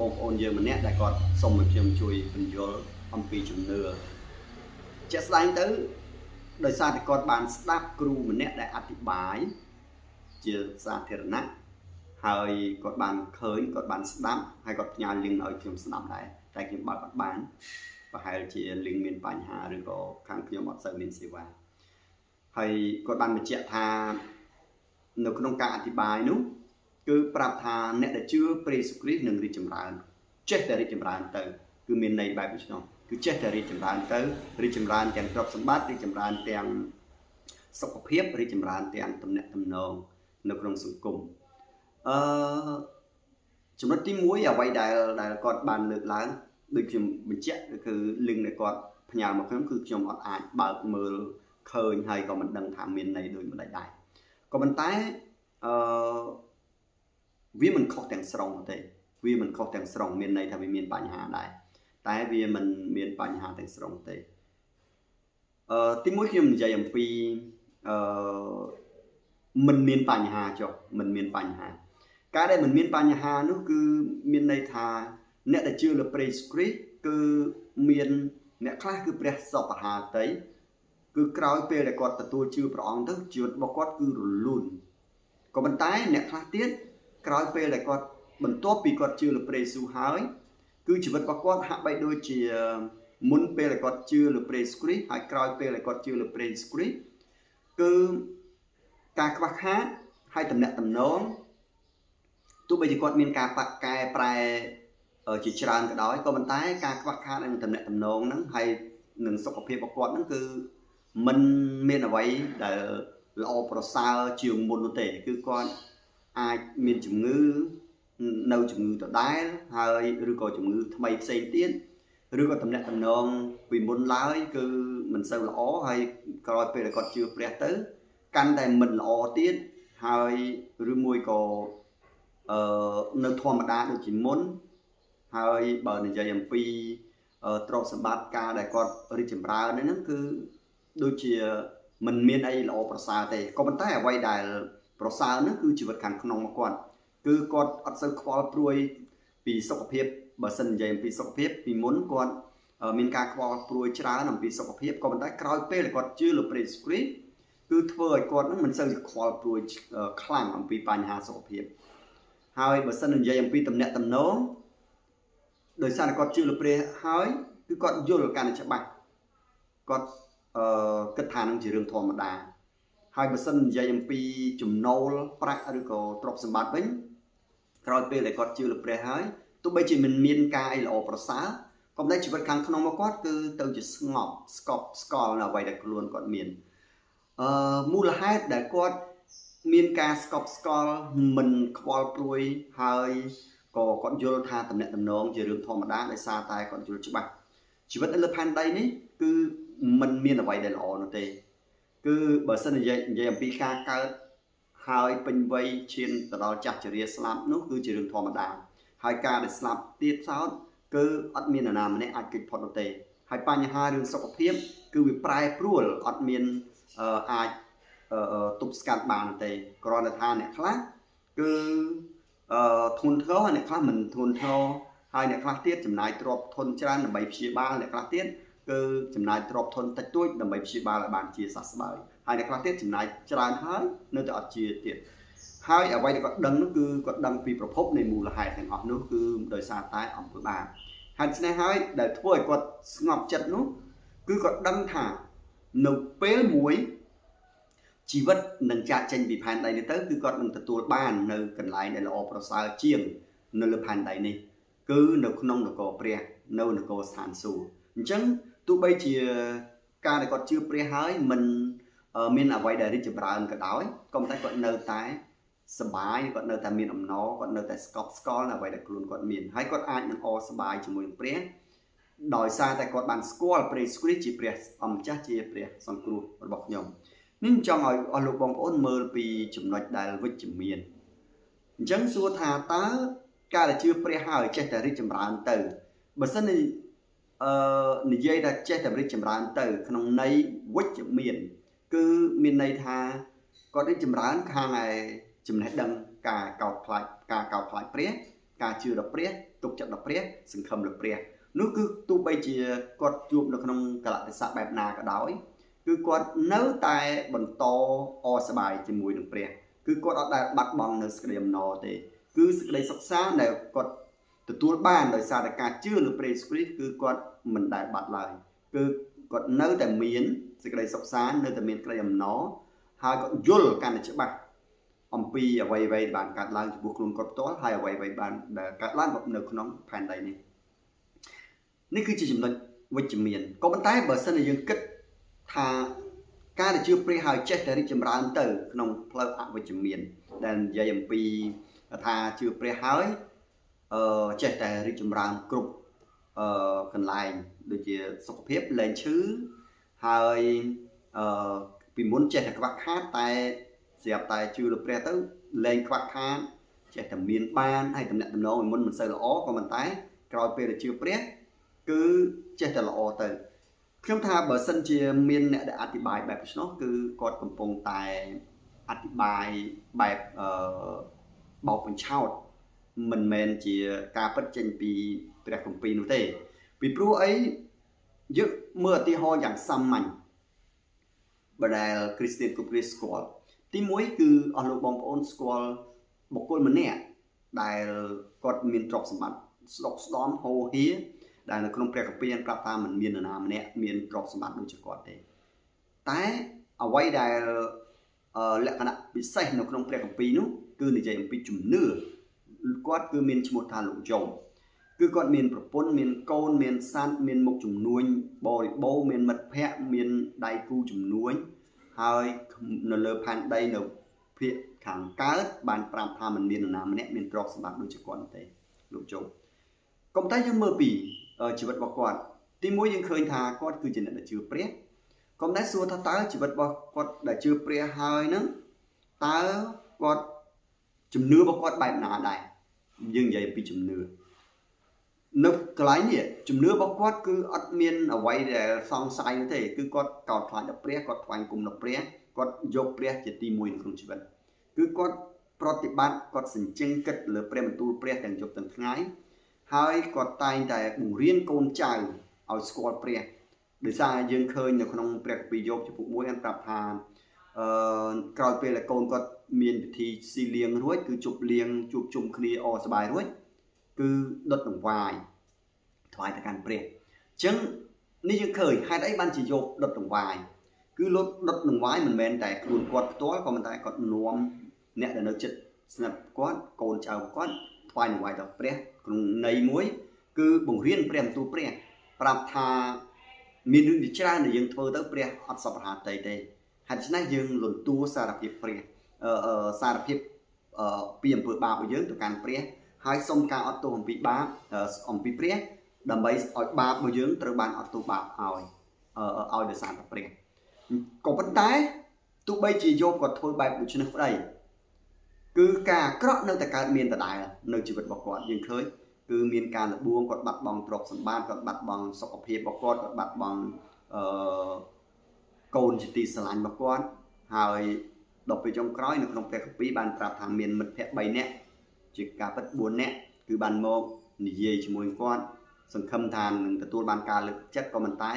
បងប្អូនយើងម្នាក់ដែលគាត់សុំឲ្យខ្ញុំជួយបញ្យល់អំពីជំនឿជាក់ស្ដែងទៅដោយសារតែគាត់បានស្ដាប់គ្រូម្នាក់ដែលអធិប្បាយជាសាធារណៈហើយគាត់បានឃើញគាត់បានស្ដាប់ហើយគាត់ផ្ញើ link ឲ្យខ្ញុំស្ដាប់ដែរតែខ្ញុំបើកអត់បានប្រហែលជា link មានបញ្ហាឬក៏ខាងខ្ញុំអត់សូវមានសេវាហើយគាត់បានបញ្ជាក់ថានៅក្នុងការអធិប្បាយនោះគឺប្រាប់ថាអ្នកដែលជឿព្រះយេស៊ូវគ្រីស្ទនឹងរីកចម្រើនចេះតែរីកចម្រើនទៅគឺមានន័យបែបនេះគឺចេះតែរីកចម្រើនទៅរីកចម្រើនទាំងទ្រព្យសម្បត្តិរីកចម្រើនទាំងសុខភាពរីកចម្រើនទាំងទំនាក់ទំនងនៅក្នុងសង្គមចំណុចទី1អ្វីដែលគាត់បានលើកឡើងដូចខ្ញុំបញ្ជាក់គឺ link ដែលគាត់ផ្ញើមកខ្ញុំគឺខ្ញុំអត់អាចបើកមើលឃើញហើយក៏មិនដឹងថាមានន័យដូចម្ដេចដែរក៏ប៉ុន្តែវាមិនខុសទាំងស្រុងទេវាមិនខុសទាំងស្រុងមានន័យថាវាមានបញ្ហាដែរតែវាមិនមានបញ្ហាទាំងស្រុងទេទី1ខ្ញុំនិយាយអំពីមិនមានបញ្ហាចុះមិនមានបញ្ហាការដែលមិនមានបញ្ហានោះគឺមានន័យថាអ្នកដែលជឿលើព្រះយេស៊ូវគ្រីស្ទគឺមានអ្នកខ្លះគឺព្រះសពហាតីគឺក្រោយពេលដែលគាត់ទទួលជឿព្រះអង្គទៅជីវិតរបស់គាត់គឺរលូនក៏ប៉ុន្តែអ្នកខ្លះទៀតក្រោយពេលដែលគាត់បន្ទាប់ពីគាត់ជឿលើព្រះយេស៊ូវហើយគឺជីវិតរបស់គាត់ហាក់បីដូចជាមុនពេលដែលគាត់ជឿលើព្រះយេស៊ូវគ្រីស្ទហើយក្រោយពេលដែលគាត់ជឿលើព្រះយេស៊ូវគ្រីស្ទគឺការខ្វះខាតហើយទំនាក់ទំនងទោះបីជាគាត់មានការប៉ាក់កែប្រែជាច្រើនក៏ដោយក៏ប៉ុន្តែការខ្វះខាតនឹងទំនាក់ទំនងហ្នឹងហើយនឹងសុខភាពរបស់គាត់ហ្នឹងគឺមិនមានអ្វីដែលល្អប្រសើរជាងមុននោះទេគឺគាត់អាចមានជំងឺនៅជំងឺដដែលហើយឬក៏ជំងឺថ្មីផ្សេងទៀតឬក៏ទំនាក់ទំនងពីមុនឡើយគឺមិនសូវល្អហើយក្រោយពេលដែលគាត់ជឿព្រះទៅកាន់តែមិនល្អទៀតហើយឬមួយក៏នៅធម្មតាដូចជាមុនហើយបើនិយាយអំពីទ្រព្យសម្បត្តិការដែលគាត់រីកចម្រើនហ្នឹងគឺដូចជាមិនមានអីល្អប្រសើរទេក៏ប៉ុន្តែអ្វីដែលប្រសើរហ្នឹងគឺជីវិតខាងក្នុងរបស់គាត់គឺគាត់អត់សូវខ្វល់ព្រួយពីសុខភាពបើសិននិយាយអំពីសុខភាពពីមុនគាត់មានការខ្វល់ព្រួយច្រើនអំពីសុខភាពក៏ប៉ុន្តែក្រោយពេលគាត់ជឿលើព្រះយេស៊ូវគ្រីស្ទគឺធ្វើឲ្យគាត់នឹងមិនសូវខ្វល់ព្រួយខ្លាំងអំពីបញ្ហាសុខភាពហើយបើសិននិយាយអំពីទំនាក់ទំនងដោយសារតែគាត់ជឿលើព្រះហើយគឺគាត់យល់កាន់តែច្បាស់គាត់គិតថានឹងជារឿងធម្មតាហើយបើសិននិយាយអំពីចំណូលប្រាក់ឬក៏ទ្រព្យសម្បត្តិវិញក្រោយពេលដែលគាត់ជឿលើព្រះហើយទោះបីជាមិនមានការអីល្អប្រសើរក៏ប៉ុន្តែជីវិតខាងក្នុងរបស់គាត់គឺទៅជាស្ងប់ស្កប់ស្កល់នៅអ្វីដែលខ្លួនគាត់មានមូលហេតុដែលគាត់មានការស្កប់ស្កល់មិនខ្វល់ព្រួយហើយក៏គាត់យល់ថាតំណែងតំណងជារឿងធម្មតាដោយសារតែគាត់យល់ច្បាស់ជីវិតនៅលើផែនដីនេះគឺมันមានអ្វីដែលល្អនោះទេគឺបើសិននិយាយអំពីការកើតហើយពេញវ័យឈានទៅដល់ចាស់ជរាស្លាប់នោះគឺជារឿងធម្មតាហើយការដែលស្លាប់ទៀតសោតគឺអត់មាននរណាម្នាក់អាចគេចផុតនោះទេហើយបញ្ហារឿងសុខភាពគឺវាប្រែប្រួលអត់មានអាចទប់ស្កាត់បានទេគ្រាន់តែថាអ្នកខ្លះគឺធ្ងន់ធ្ងរអ្នកខ្លះមិនធ្ងន់ធ្ងរហើយអ្នកខ្លះទៀតចំណាយទ្រព្យធនច្រើនដើម្បីព្យាបាលអ្នកខ្លះទៀតគឺចំណាយទ្រព្យធនតិចតួចដើម្បីព្យាបាលឲ្យបានជាសះស្បើយហើយអ្នកខ្លះទៀតចំណាយច្រើនហើយនៅតែអត់ជាទៀតហើយអ្វីដែលគាត់ដឹងនោះគឺគាត់ដឹងពីប្រភពនៃមូលហេតុទាំងអស់នោះគឺដោយសារតែអំពើបាបហើយស្នេះហើយដែលធ្វើឲ្យគាត់ស្ងប់ចិត្តនោះគឺគាត់ដឹងថានៅពេលមួយជីវិតនឹងចាក់ចេញពីផែនដីនេះទៅគឺគាត់នឹងទទួលបាននៅកន្លែងដែលល្អប្រសើរជាងនៅលើផែនដីនេះគឺនៅក្នុងនគរព្រះនៅនគរស្ថានសួគ៌អញ្ចឹងទោះបីជាការដែលគាត់ជឿព្រះហើយមិនមានអ្វីដែលរីកចម្រើនក៏ដោយក៏ប៉ុន្តែគាត់នៅតែសប្បាយគាត់នៅតែមានអំណរគាត់នៅតែស្កប់ស្កល់នៅអ្វីដែលខ្លួនគាត់មានហើយគាត់អាចនឹងអរសប្បាយជាមួយនឹងព្រះដោយសារតែគាត់បានស្គាល់ព្រះយេស៊ូវគ្រីស្ទជាព្រះអម្ចាស់ជាព្រះសង្គ្រោះរបស់ខ្ញុំនេះចង់ឲ្យអស់លោកបងប្អូនមើលពីចំណុចដែលវិជ្ជមានអញ្ចឹងសួរថាតើការដែលជឿព្រះហើយចេះតែរីកចម្រើនទៅបើសិននិយាយថាចេះតែរីកចម្រើនទៅក្នុងន័យវិជ្ជមានគឺមានន័យថាគាត់រីកចម្រើនខាងឯចំណេះដឹងការកោតខ្លាចព្រះការជឿដល់ព្រះ ទុកចិត្តដល់ព្រះសង្ឃឹមលើព្រះនោះគឺទោះបីជាគាត់ជួបនៅក្នុងកលៈទេសៈបែបណាក៏ដោយគឺគាត់នៅតែបន្តអរសប្បាយជាមួយនឹងព្រះគឺគាត់អត់ដែលបាត់បង់នៅសេចក្តីអំណរទេគឺសេចក្តីសុខសាន្តដែលគាត់ទទួលបានដោយសារតែការជឿលើព្រះយេស៊ូវគ្រីស្ទគឺគាត់មិនដែលបាត់ឡើយគឺគាត់នៅតែមានសេចក្តីសុខសាន្តនៅតែមានក្តីអំណរហើយគាត់យល់កាន់តែច្បាស់អំពីអ្វីៗដែលបានកើតឡើងចំពោះខ្លួនគាត់ផ្ទាល់ហើយអ្វីៗបានដែលកើតឡើងនៅក្នុងផែនដីនេះនេះគឺជាចំណុចវិជ្ជមានក៏ប៉ុន្តែបើសិនជាយើងគិតថាការដែលជឿព្រះហើយចេះតែរីកចម្រើនទៅក្នុងផ្លូវអវិជ្ជមានដែលនិយាយអំពីថាជឿព្រះហើយចេះតែរីកចម្រើនគ្រប់កន្លែងដូចជាសុខភាពលែងឈឺហើយពីមុនចេះតែខ្វះខាតតែស្រាប់តែជឿលើព្រះទៅលែងខ្វះខាតចេះតែមានបានហើយតំណែងតំណងមុនមិនសូវល្អក៏ប៉ុន្តែក្រោយពេលដែលជឿព្រះគឺចេះតែល្អទៅខ្ញុំថាបើសិនជាមានអ្នកដែលអធិប្បាយបែបនោះគឺគាត់កំពុងតែអធិប្បាយបែបបោកបញ្ឆោតមិនមែនជាការពិតចេញពីព្រះគម្ពីរនោះទេពីព្រោះអីយើងមើលឧទាហរណ៍យ៉ាងសាមញ្ញបើដែលគ្រីស្ទានគ្រប់គ្នាស្គាល់ទី1គឺអស់លោកបងប្អូនស្គាល់បុគ្គលម្នាក់ដែលគាត់មានទ្រព្យសម្បត្តិស្ដុកស្ដំហូរហៀដែលនៅក្នុងព្រះគម្ពីរប្រាប់ថាមិនមាននរណាម្នាក់មានទ្រព្យសម្បត្តិដូចជាគាត់ទេតែអ្វីដែលលក្ខណៈពិសេសនៅក្នុងព្រះគម្ពីរនោះគឺនិយាយអំពីជំនឿគាត់គឺមានឈ្មោះថាលោកយ៉ូបគឺគាត់មានប្រពន្ធមានកូនមានសត្វមានមុខជំនួញបរិបូរមានមិត្តភ័ក្តិមានដៃគូជំនួញហើយនៅលើផែនដីនៅភាគខាងកើតបានប្រាប់ថាមិនមាននរណាម្នាក់មានទ្រព្យសម្បត្តិដូចជាគាត់ទេលោកយ៉ូបក៏ប៉ុន្តែយើងមើលពីជីវិតរបស់គាត់ទី1យើងឃើញថាគាត់គឺជាអ្នកដែលជឿព្រះក៏ប៉ុន្តែសួរថាតើជីវិតរបស់គាត់ដែលជឿព្រះហើយហ្នឹងតើគាត់ជំនឿរបស់គាត់បែបណាដែរយើងនិយាយអំពីជំនឿនៅកន្លែងនេះជំនឿរបស់គាត់គឺអត់មានអ្វីដែលសង្ស័យទេគឺគាត់កោតខ្លាចដល់ព្រះគាត់ថ្វាយគុំដល់ព្រះគាត់យកព្រះជាទី1នៅក្នុងជីវិតគឺគាត់ប្រតិបត្តិគាត់សញ្ជឹងគិតលើព្រះបន្ទូលព្រះទាំងយប់ទាំងថ្ងៃហើយគាត់តែងតែបង្រៀនកូនចៅឲ្យស្គាល់ព្រះដោយសារយើងឃើញនៅក្នុងព្រះគម្ពីរយោបចំពោះ1បានប្រាប់ថាក្រោយពេលដែលកូនគាត់មានពិធីស៊ីលៀងរួចគឺជប់លៀងជួបជុំគ្នាអសប្បាយរួចគឺដុតដង្វាយថ្វាយទៅកាន់ព្រះអញ្ចឹងនេះយើងឃើញហេតុអីបានជាយោបដុតដង្វាយគឺលោកដុតដង្វាយមិនមែនតែខ្លួនគាត់ផ្ទាល់ក៏ប៉ុន្តែគាត់នាំអ្នកដែលនៅជិតស្និទ្ធគាត់កូនចៅគាត់ថ្វាយដង្វាយដល់ព្រះក្នុងន័យមួយគឺបង្រៀនព្រះបន្ទូលព្រះប្រាប់ថាមានរឿងជាច្រើនដែលយើងធ្វើទៅព្រះអត់សប្បុរសទេហេតុដូច្នេះយើងលន់តួសារភាពព្រះសារភាពពីអំពើបាបរបស់យើងទៅកាន់ព្រះហើយសូមការអត់ទោសអំពីបាបអំពីព្រះដើម្បីឲ្យបាបរបស់យើងត្រូវបានអត់ទោសបាបឲ្យដោយសារតែព្រះក៏ប៉ុន្តែទោះបីជាយោបគាត់ធ្វើបែបដូច្នេះក្តីគឺការអាក្រក់នៅតែកើតមានដដែលនៅជីវិតរបស់គាត់យើងឃើញគឺមានការលបួងគាត់បាត់បង់ទ្រព្យសម្បត្តិគាត់បាត់បង់សុខភាពរបស់គាត់បាត់បង់កូនជាទីស្រឡាញ់របស់គាត់ហើយដល់ពេលចុងក្រោយនៅក្នុងព្រះគម្ពីរបានប្រាប់ថាមានមិត្តភក្តិ3នាក់ជាការពិត4នាក់គឺបានមកនិយាយជាមួយគាត់សង្ឃឹមថានឹងទទួលបានការលើកទឹកចិត្តក៏ប៉ុន្តែ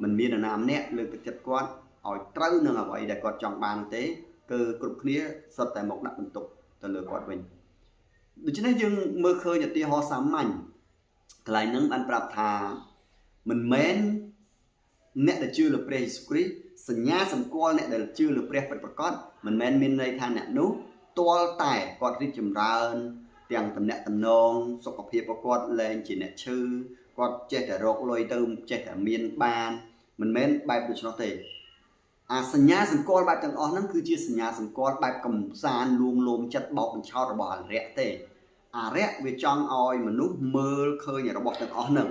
មិនមាននរណាម្នាក់លើកទឹកចិត្តគាត់ឲ្យត្រូវនឹងអ្វីដែលគាត់ចង់បានទេគឺគ្រប់គ្នាសុទ្ធតែមកដាក់បន្ទុកទៅលើគាត់វិញដូច្នេះយើងមើលឃើញឧទាហរណ៍សាមញ្ញកន្លែងហ្នឹងបានប្រាប់ថាមិនមែនអ្នកដែលជឿលើព្រះយេស៊ូវគ្រីស្ទសញ្ញាសម្គាល់អ្នកដែលជឿលើព្រះពិតប្រាកដមិនមែនមានន័យថាអ្នកនោះទាល់តែគាត់រីកចម្រើនទាំងតំណែងតំណងសុខភាពរបស់គាត់លែងជាអ្នកឈឺគាត់ចេះតែរកលុយទៅចេះតែមានបានមិនមែនបែបដូច្នោះទេអាសញ្ញាសម្គាល់បែបទាំងអស់ហ្នឹងគឺជាសញ្ញាសម្គាល់បែបកំសាន្តលួងលោមចិត្តបោកបញ្ឆោតរបស់អរិយទេអរិយវាចង់ឲ្យមនុស្សមើលឃើញរបស់ទាំងអស់ហ្នឹង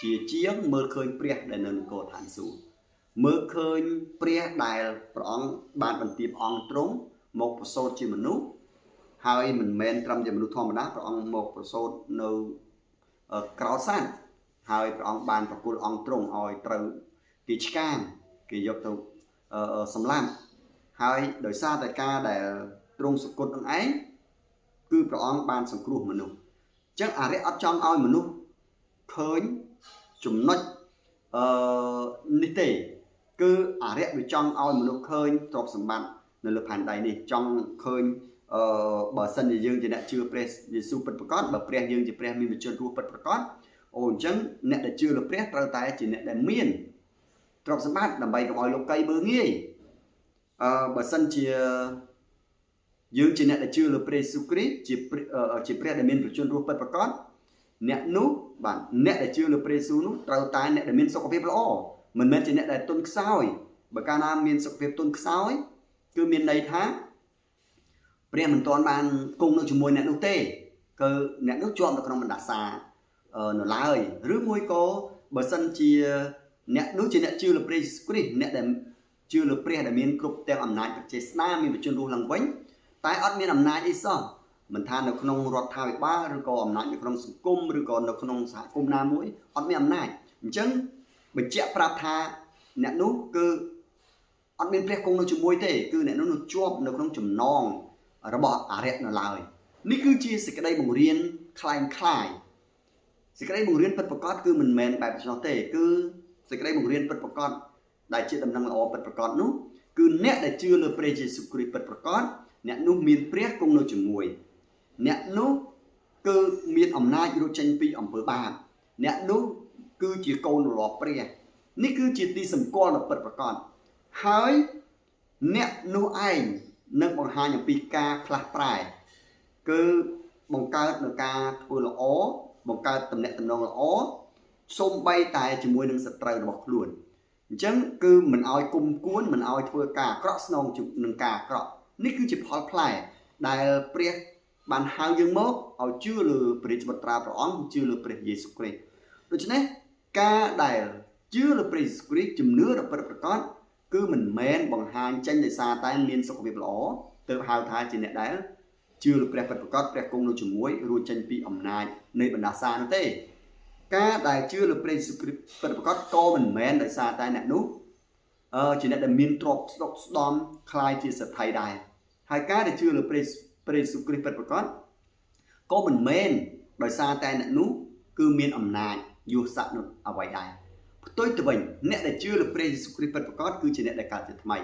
ជាជាងមើលឃើញព្រះដែលនៅនគរឋានសួគ៌មើលឃើញព្រះដែលព្រះអង្គបានបន្ទាបអង្គទ្រង់មកប្រសូតជាមនុស្សហើយមិនមែនត្រឹមជាមនុស្សធម្មតាព្រះអង្គមកប្រសូតនៅក្រោលសត្វហើយព្រះអង្គបានប្រគល់អង្គទ្រង់ឲ្យត្រូវគេឆ្កាងគេយកទៅសម្លាប់ហើយដោយសារតែការដែលទ្រង់សគត់នឹងឯងគឺព្រះអង្គបានសង្គ្រោះមនុស្សអញ្ ចឹងអារក្សអត់ចង់ឲ្យមនុស្សឃើញចំណុចនេះទេគឺអារក្សវាចង់ឲ្យមនុស្សឃើញទ្រព្យសម្បត្តិនៅលើផែនដីនេះចង់ឃើញបើសិនជាយើងជាអ្នកជឿព្រះយេស៊ូវពិតប្រាកដបើព្រះយើងជាព្រះមានវចនរស់ពិតប្រាកដអូអញ្ចឹងអ្នកដែលជឿលើព្រះត្រូវតែជាអ្នកដែលមានទ្រព្យសម្បត្តិដើម្បីកុំឲ្យលោកីមើលងាយបើសិនជាយើងជាអ្នកដែលជឿលើព្រះយេស៊ូវគ្រីស្ទជាព្រះដែលមានវចនរស់ពិតប្រាកដអ្នកនោះបាទអ្នកដែលជឿលើព្រះយេស៊ូវនោះត្រូវតែអ្នកដែលមានសុខភាពល្អមិនមែនជាអ្នកដែលទន់ខ្សោយបើកាលណាមានសុខភាពទន់ខ្សោយគឺមានន័យថាព្រះមិនទាន់បានគង់នៅជាមួយអ្នកនោះទេគឺអ្នកនោះជាប់នៅក្នុងបណ្ដាសានៅឡើយឬមួយក៏បើសិនជាអ្នកនោះជាអ្នកជឿលើព្រះយេស៊ូវគ្រីស្ទអ្នកដែលជឿលើព្រះដែលមានគ្រប់ទាំងអំណាចព្រះចេស្តាមានវចនរស់ឡើងវិញតែអត់មានអំណាចអីសោះមិនថានៅក្នុងរដ្ឋាភិបាលឬក៏អំណាចនៅក្នុងសង្គមឬក៏នៅក្នុងសហគមន៍ណាមួយអត់មានអំណាចអញ្ចឹងបញ្ជាក់ប្រាប់ថាអ្នកនោះគឺអត់មានព្រះគង់នៅជាមួយទេគឺអ្នកនោះជាប់នៅក្នុងចំណងរបស់អរិយនៅឡើយនេះគឺជាសេចក្តីបង្រៀនคล้ายសេចក្តីបង្រៀនពិតប្រាកដគឺមិនមែនបែបនោះទេគឺសេចក្តីបង្រៀនពិតប្រាកដដែលជាដំណឹងល្អពិតប្រាកដនោះគឺអ្នកដែលជឿលើព្រះយេស៊ូវគ្រីស្ទពិតប្រាកដអ្នកនោះមានព្រះគង់នៅជាមួយអ្នកនោះគឺមានអំណាចរួចចេញពីអំពើបាបអ្នកនោះគឺជាកូនរបស់ព្រះនេះគឺជាទីសម្គាល់ដ៏ពិតប្រាកដហើយអ្នកនោះឯងនឹងបង្ហាញអំពីការផ្លាស់ប្រែគឺបង្កើតនូវការធ្វើល្អបង្កើតទំនាក់ទំនងល្អសូម្បីតែជាមួយនឹងសត្រូវរបស់ខ្លួនអញ្ចឹងគឺមិនឲ្យគុំគួនមិនឲ្យធ្វើការអាក្រក់ស្នងនឹងការអាក្រក់នេះគឺជាផលផ្លែដែលព្រះបានហៅយើងមកឲ្យជឿលើព្រះបុត្រាព្រះអង្គជឿលើព្រះយេស៊ូវគ្រីស្ទដូច្នេះការដែលជឿលើព្រះយេស៊ូវគ្រីស្ទជំនឿដ៏ពិតប្រាកដគឺមិនមែនបង្ហាញចេញដោយសារតែមានសុខភាពល្អទើបហៅថាជាអ្នកដែលជឿលើព្រះពិតប្រាកដព្រះគង់នៅជាមួយរួចចេញពីអំណាចនៃបណ្ដាសានោះទេការដែលជឿលើព្រះយេស៊ូវគ្រីស្ទពិតប្រាកដក៏មិនមែនដោយសារតែអ្នកនោះជាអ្នកដែលមានទ្រព្យស្ដុកស្ដំคล้ายជាសេដ្ឋីដែរហើយការដែលជឿលើព្រះយេស៊ូវគ្រីស្ទពិតប្រាកដក៏មិនមែនដោយសារតែអ្នកនោះគឺមានអំណាចយសស័ក្តិនោះអ្វីដែរផ្ទុយទៅវិញអ្នកដែលជឿលើព្រះយេស៊ូវគ្រីស្ទពិតប្រាកដគឺជាអ្នកដែលកើតជាថ្មី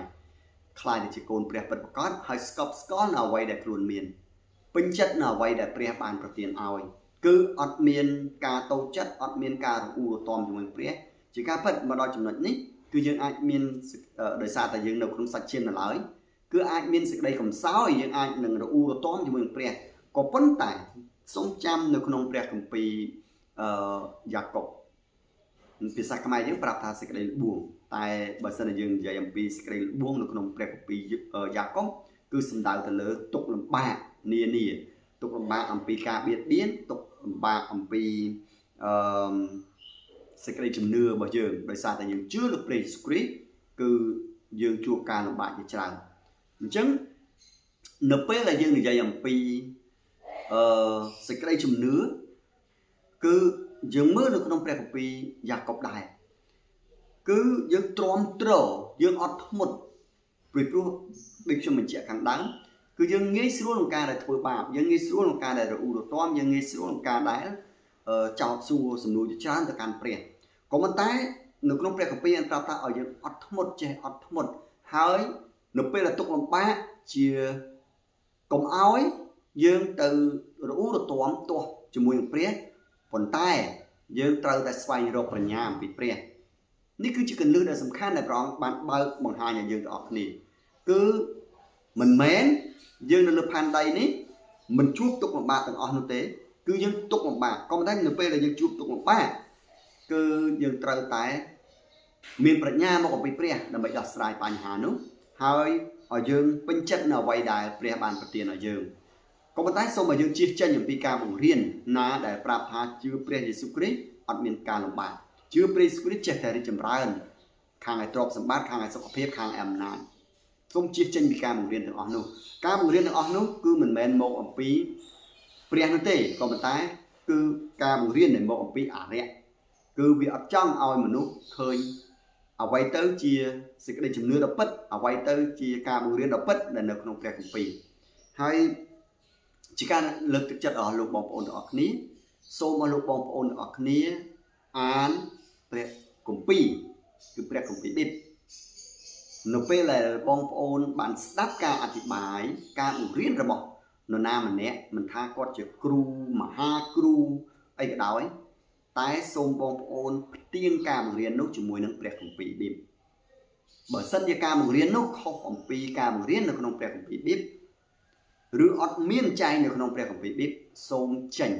คล้ายជាកូនព្រះពិតប្រាកដហើយស្កប់ស្កល់នៅអ្វីដែលខ្លួនមានពេញចិត្តនៅអ្វីដែលព្រះបានប្រទានឲ្យគឺអត់មានការតូចចិត្តអត់មានការរអ៊ូរទាំជាមួយព្រះជាការពិតមកដល់ចំណុចនេះគឺយើងអាចមានដោយសារតែយើងនៅក្នុងសាច់ឈាមនៅឡើយគឺអាចមានសេចក្តីកំសោយយើងអាចនឹងរអ៊ូរទាំជាមួយនឹងព្រះក៏ប៉ុន្តែសូមចាំនៅក្នុងព្រះគម្ពីរយ៉ាកុបភាសាខ្មែរយើងប្រាប់ថាសេចក្តីល្បួងតែបើសិនជាយើងនិយាយអំពីសេចក្តីល្បួងនៅក្នុងព្រះគម្ពីរយ៉ាកុបគឺសំដៅទៅលើទុក្ខលំបាកនានាទុក្ខលំបាកអំពីការបៀតបៀនទុក្ខលំបាកអំពីសេចក្តីជំនឿរបស់យើងដោយសារតែយើងជឿលើព្រះយេស៊ូវគ្រីស្ទគឺយើងជួបការលំបាកជាច្រើនអញ្ចឹងនៅពេលដែលយើងនិយាយអំពីសេចក្តីជំនឿគឺយើងមើលនៅក្នុងព្រះគម្ពីរយ៉ាកុបដែរគឺយើងទ្រាំទ្រយើងអត់ធ្មត់ព្រោះដូចខ្ញុំបញ្ជាក់ខាងដើមគឺយើងងាយស្រួលក្នុងការដែលធ្វើបាបយើងងាយស្រួលក្នុងការដែលរអ៊ូរទាំយើងងាយស្រួលក្នុងការដែលចោទសួរសំណួរជាច្រើនទៅកាន់ព្រះក៏ប៉ុន្តែនៅក្នុងព្រះគម្ពីរបានប្រាប់ថាឲ្យយើងអត់ធ្មត់ចេះអត់ធ្មត់ហើយនៅពេលដែលទុកលំបាកជាកុំឲ្យយើងទៅរអ៊ូរទាំទាស់ជាមួយនឹងព្រះប៉ុន្តែយើងត្រូវតែស្វែងរកប្រាជ្ញាអំពីព្រះនេះគឺជាគន្លឹះដ៏សំខាន់ដែលព្រះអង្គបានបើកបង្ហាញឲ្យយើងទាំងអស់គ្នាគឺមិនមែនយើងនៅលើផែនដីនេះមិនជួបទុក្ខលំបាកទាំងអស់នោះទេគឺយើងទុក្ខលំបាកក៏ប៉ុន្តែនៅពេលដែលយើងជួបទុក្ខលំបាកគឺយើងត្រូវតែមានប្រាជ្ញាមកអំពីព្រះដើម្បីដោះស្រាយបញ្ហានោះហើយឲ្យយើងពេញចិត្តនៅអ្វីដែលព្រះបានប្រទានឲ្យយើងក៏ប៉ុន្តែសូមឲ្យយើងជៀសចេញអំពីការបង្រៀនណាដែលប្រាប់ថាជឿព្រះយេស៊ូវគ្រីស្ទអត់មានការលំបាកជឿព្រះយេស៊ូវគ្រីស្ទចេះតែរីកចម្រើនខាងឯទ្រព្យសម្បត្តិខាងឯសុខភាពខាងឯអំណាចសូមជៀសចេញពីការបង្រៀនទាំងអស់នោះការបង្រៀនទាំងអស់នោះគឺមិនមែនមកអំពីព្រះនោះទេក៏ប៉ុន្តែគឺការបង្រៀនដែលមកអំពីអរិយគឺវាអត់ចង់ឲ្យមនុស្សឃើញអ្វីទៅជាសេចក្តីជំនឿដ៏ពិតអ្វីទៅជាការបង្រៀនដ៏ពិតដែលនៅក្នុងព្រះគម្ពីរហើយជាការលើកទឹកចិត្តដល់លោកបងប្អូនទាំងអស់គ្នា សូមឲ្យលោកបងប្អូនទាំងអស់គ្នាអានព្រះគម្ពីរគឺព្រះគម្ពីរប៊ីបនៅពេលដែលបងប្អូនបានស្ដាប់ការអធិប្បាយការបង្រៀនរបស់នរណាម្នាក់មិនថាគាត់ជាគ្រូមហាគ្រូអីក៏ដោយតែសូមបងប្អូនផ្ទៀងការបង្រៀននោះជាមួយនឹងព្រះគម្ពីរប៊ីបបើសិនជាការបង្រៀននោះខុសអំពីការបង្រៀននៅក្នុងព្រះគម្ពីរប៊ីបឬអត់មានចែងនៅក្នុងព្រះគម្ពីរប៊ីបសូមចេញ